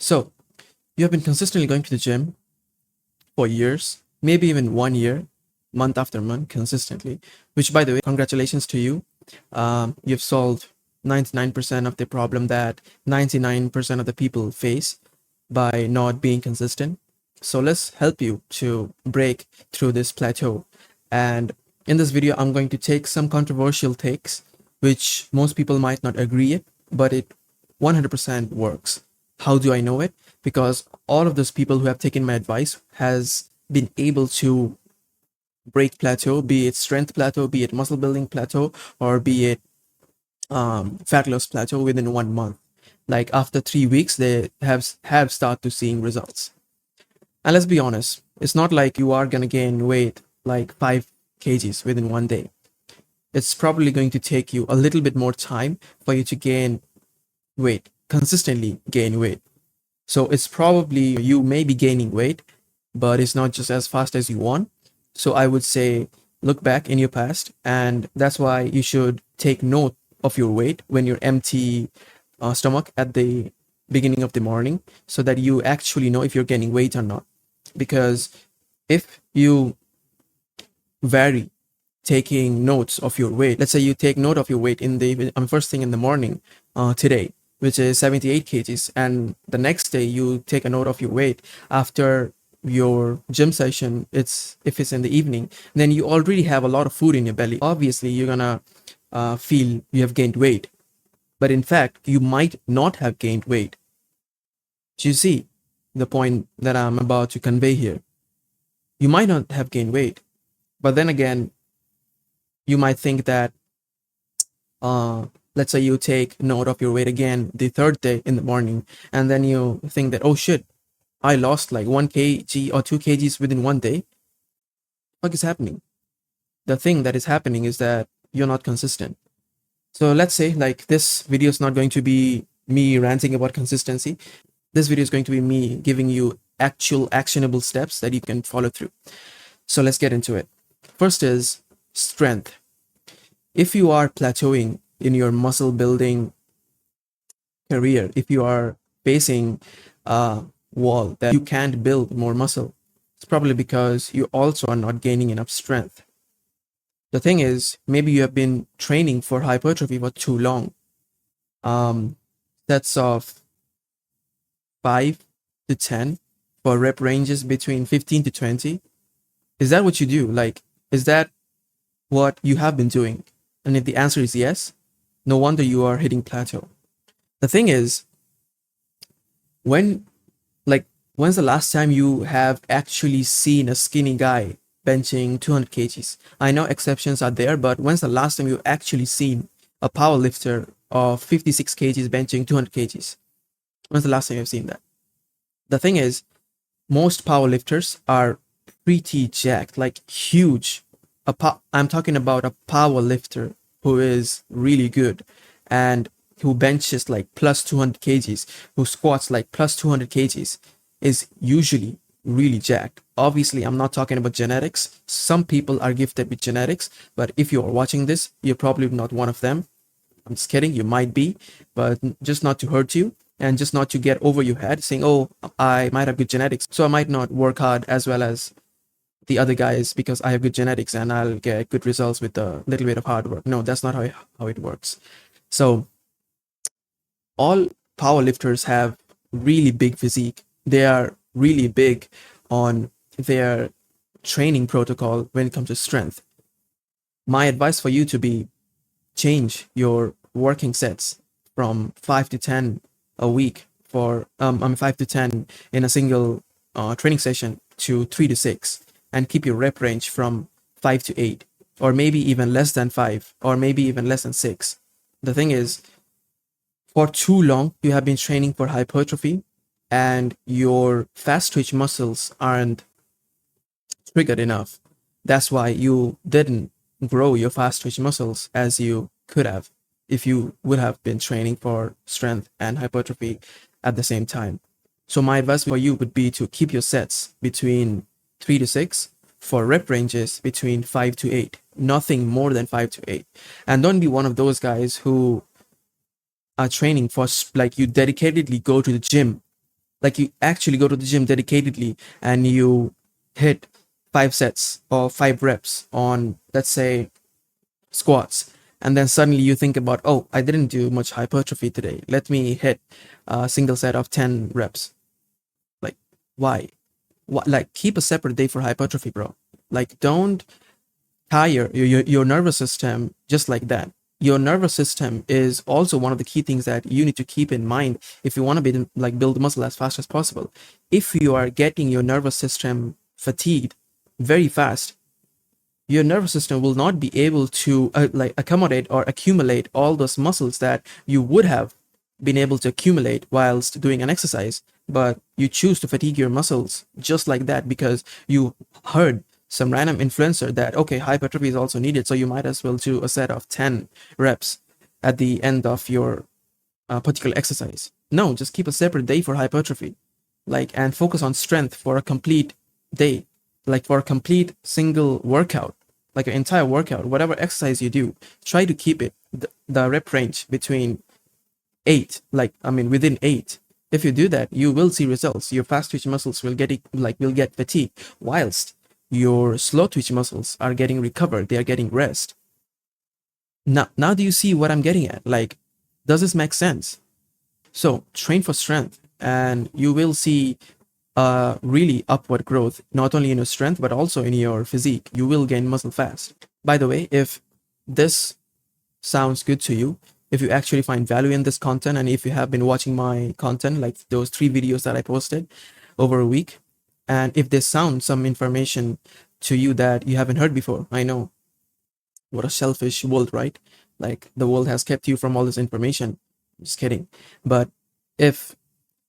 So you have been consistently going to the gym for years, maybe even 1 year, month after month, consistently, which, by the way, congratulations to you. You've solved 99% of the problem that 99% of the people face by not being consistent. So let's help you to break through this plateau. And in this video, I'm going to take some controversial takes, which most people might not agree it, but it 100% works. How do I know it? Because all of those people who have taken my advice has been able to break plateau, be it strength plateau, be it muscle building plateau, or be it fat loss plateau within 1 month. Like after 3 weeks, they have started to seeing results. And let's be honest, it's not like you are gonna gain weight like 5 kgs within 1 day. It's probably going to take you a little bit more time for you to gain weight, consistently gain weight. So it's probably you may be gaining weight, but it's not just as fast as you want. So I would say look back in your past, and that's why you should take note of your weight when you're empty stomach at the beginning of the morning, so that you actually know if you're gaining weight or not. Because if you vary taking notes of your weight, let's say you take note of your weight in the first thing in the morning today, which is 78 kgs, and the next day you take a note of your weight after your gym session, it's if it's in the evening, then you already have a lot of food in your belly. Obviously you're gonna feel you have gained weight, but in fact you might not have gained weight. Do you see the point that I'm about to convey here? You might not have gained weight, but then again, you might think that let's say you take note of your weight again the third day in the morning, and then you think that, oh shit, I lost like 1 kg or 2 kgs within 1 day. What is happening? The thing that is happening is that you're not consistent. So let's say like this video is not going to be me ranting about consistency. This video is going to be me giving you actual actionable steps that you can follow through. So let's get into it. First is strength. If you are plateauing in your muscle building career, if you are facing a wall that you can't build more muscle, it's probably because you also are not gaining enough strength. The thing is, maybe you have been training for hypertrophy for too long. Sets of 5 to 10 for rep ranges between 15 to 20. Is that what you do? Like, is that what you have been doing? And if the answer is yes, no wonder you are hitting plateau. The thing is, when's the last time you have actually seen a skinny guy benching 200 kgs? I know exceptions are there, but when's the last time you actually seen a power lifter of 56 kgs benching 200 kgs? When's the last time you've seen that? The thing is, most power lifters are pretty jacked, like huge. I'm talking about a power lifter who is really good and who benches like plus 200 kgs, who squats like plus 200 kgs, is usually really jacked. Obviously, I'm not talking about genetics. Some people are gifted with genetics, but if you are watching this, you're probably not one of them. I'm just kidding, you might be, but just not to hurt you and just not to get over your head saying, oh, I might have good genetics, so I might not work hard as well as the other guys because I have good genetics and I'll get good results with a little bit of hard work. No, that's not how it works. So all power lifters have really big physique. They are really big on their training protocol when it comes to strength. My advice for you to be change your working sets from 5 to 10 a week for 5 to 10 in a single training session to 3 to 6, and keep your rep range from 5 to 8, or maybe even less than 5, or maybe even less than 6. The thing is, for too long you have been training for hypertrophy and your fast twitch muscles aren't triggered enough. That's why you didn't grow your fast twitch muscles as you could have if you would have been training for strength and hypertrophy at the same time. So my advice for you would be to keep your sets between 3 to 6 for rep ranges between 5 to 8, nothing more than 5 to 8. And don't be one of those guys who are training for, like, you dedicatedly go to the gym Like you actually go to the gym dedicatedly and you hit 5 sets or 5 reps on, let's say, squats, and then suddenly you think about, oh, I didn't do much hypertrophy today, let me hit a single set of 10 reps. Like, why? Like, keep a separate day for hypertrophy, bro. Like, don't tire your nervous system just like that. Your nervous system is also one of the key things that you need to keep in mind if you want to be like build muscle as fast as possible. If you are getting your nervous system fatigued very fast, your nervous system will not be able to like accommodate or accumulate all those muscles that you would have been able to accumulate whilst doing an exercise. But you choose to fatigue your muscles just like that because you heard some random influencer that, okay, hypertrophy is also needed, so you might as well do a set of 10 reps at the end of your particular exercise. No, just keep a separate day for hypertrophy, like, and focus on strength for a complete day, like for a complete single workout, like an entire workout, whatever exercise you do, try to keep it the rep range between 8, like, I mean, within 8. If you do that, you will see results. Your fast twitch muscles will get fatigued, whilst your slow twitch muscles are getting recovered, they are getting rest. Now do you see what I'm getting at? Like, does this make sense? So train for strength and you will see really upward growth, not only in your strength, but also in your physique. You will gain muscle fast. By the way, if this sounds good to you, if you actually find value in this content, and if you have been watching my content, like those 3 videos that I posted over a week, and if this sounds some information to you that you haven't heard before, I know, what a selfish world, right? Like, the world has kept you from all this information. Just kidding. But if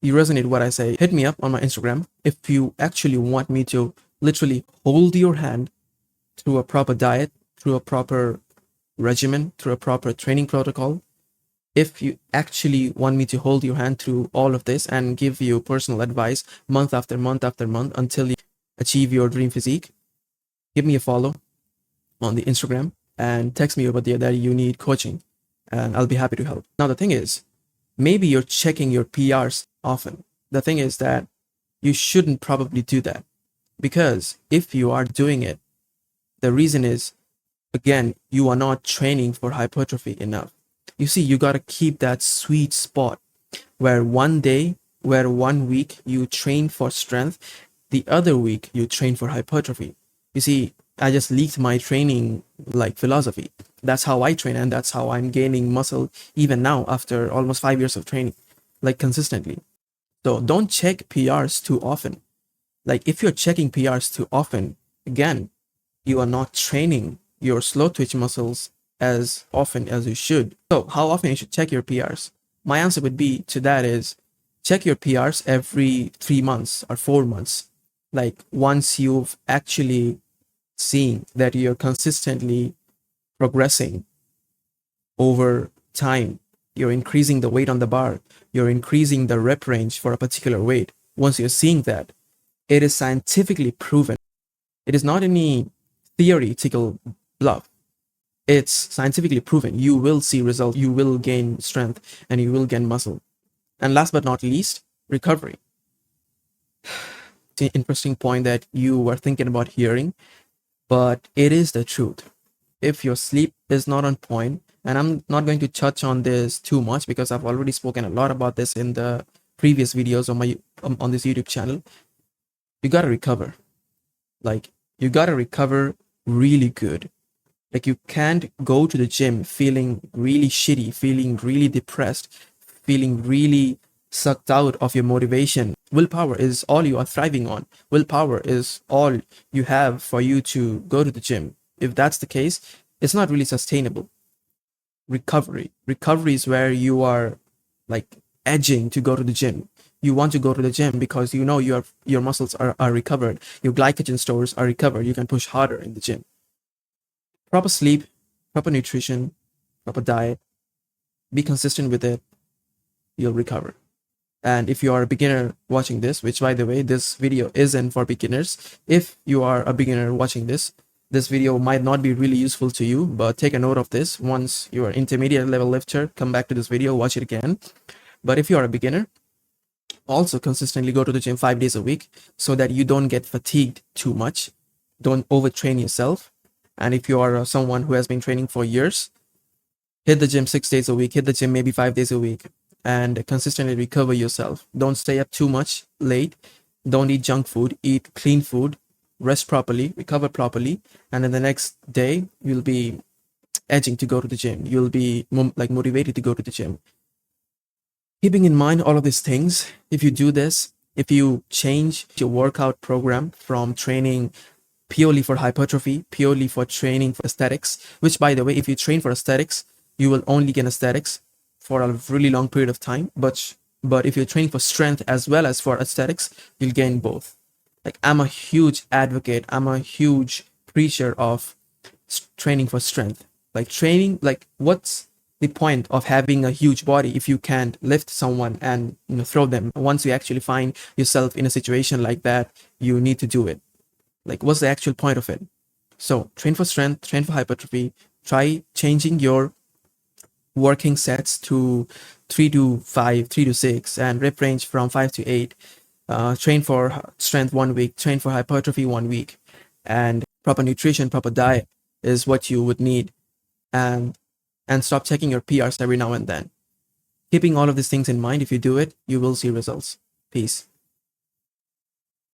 you resonate what I say, hit me up on my Instagram. If you actually want me to literally hold your hand through a proper diet, through a proper regimen, through a proper training protocol, if you actually want me to hold your hand through all of this and give you personal advice month after month after month until you achieve your dream physique, give me a follow on the Instagram and text me over there that you need coaching, and I'll be happy to help. Now, the thing is, maybe you're checking your PRs often. The thing is that you shouldn't probably do that, because if you are doing it, the reason is, again, you are not training for hypertrophy enough. You see, you got to keep that sweet spot where one week you train for strength, the other week you train for hypertrophy. You see, I just leaked my training like philosophy. That's how I train, and that's how I'm gaining muscle even now after almost 5 years of training, like consistently. So don't check PRs too often. Like, if you're checking PRs too often, again, you are not training your slow twitch muscles as often as you should. So how often you should check your PRs? My answer would be to that is, check your PRs every 3 months or 4 months. Like, once you've actually seen that you're consistently progressing over time, you're increasing the weight on the bar, you're increasing the rep range for a particular weight. Once you're seeing that, it is scientifically proven. It is not any theoretical bluff. It's scientifically proven. You will see results, you will gain strength, and you will gain muscle. And last but not least, recovery. It's an interesting point that you were thinking about hearing, but it is the truth. If your sleep is not on point, and I'm not going to touch on this too much because I've already spoken a lot about this in the previous videos on my on this YouTube channel, you gotta recover. Like, you gotta recover really good. Like, you can't go to the gym feeling really shitty, feeling really depressed, feeling really sucked out of your motivation. Willpower is all you are thriving on. Willpower is all you have for you to go to the gym. If that's the case, it's not really sustainable. Recovery is where you are like edging to go to the gym. You want to go to the gym because you know your muscles are recovered, your glycogen stores are recovered, you can push harder in the gym. Proper sleep, proper nutrition, proper diet, be consistent with it, you'll recover. And if you are a beginner watching this, which, by the way, this video isn't for beginners, if you are a beginner watching this video might not be really useful to you, but take a note of this. Once you are intermediate level lifter, come back to this video, watch it again. But if you are a beginner, also consistently go to the gym 5 days a week so that you don't get fatigued too much. Don't overtrain yourself. And if you are someone who has been training for years, hit the gym 6 days a week, hit the gym maybe 5 days a week, and consistently recover yourself. Don't stay up too much late. Don't eat junk food. Eat clean food. Rest properly. Recover properly. And then the next day, you'll be edging to go to the gym. You'll be like motivated to go to the gym. Keeping in mind all of these things, if you do this, if you change your workout program from training purely for hypertrophy, purely for training for aesthetics, which by the way, if you train for aesthetics, you will only gain aesthetics for a really long period of time. But if you're training for strength as well as for aesthetics, you'll gain both. Like, I'm a huge advocate, I'm a huge preacher of training for strength. Like, training, like, what's the point of having a huge body if you can't lift someone and throw them? Once you actually find yourself in a situation like that, you need to do it. Like, what's the actual point of it? So train for strength, train for hypertrophy. Try changing your working sets to 3 to 5, 3 to 6, and rep range from 5 to 8. Train for strength 1 week, train for hypertrophy 1 week, and proper nutrition, proper diet is what you would need. And stop checking your PRs every now and then. Keeping all of these things in mind, if you do it, you will see results. Peace.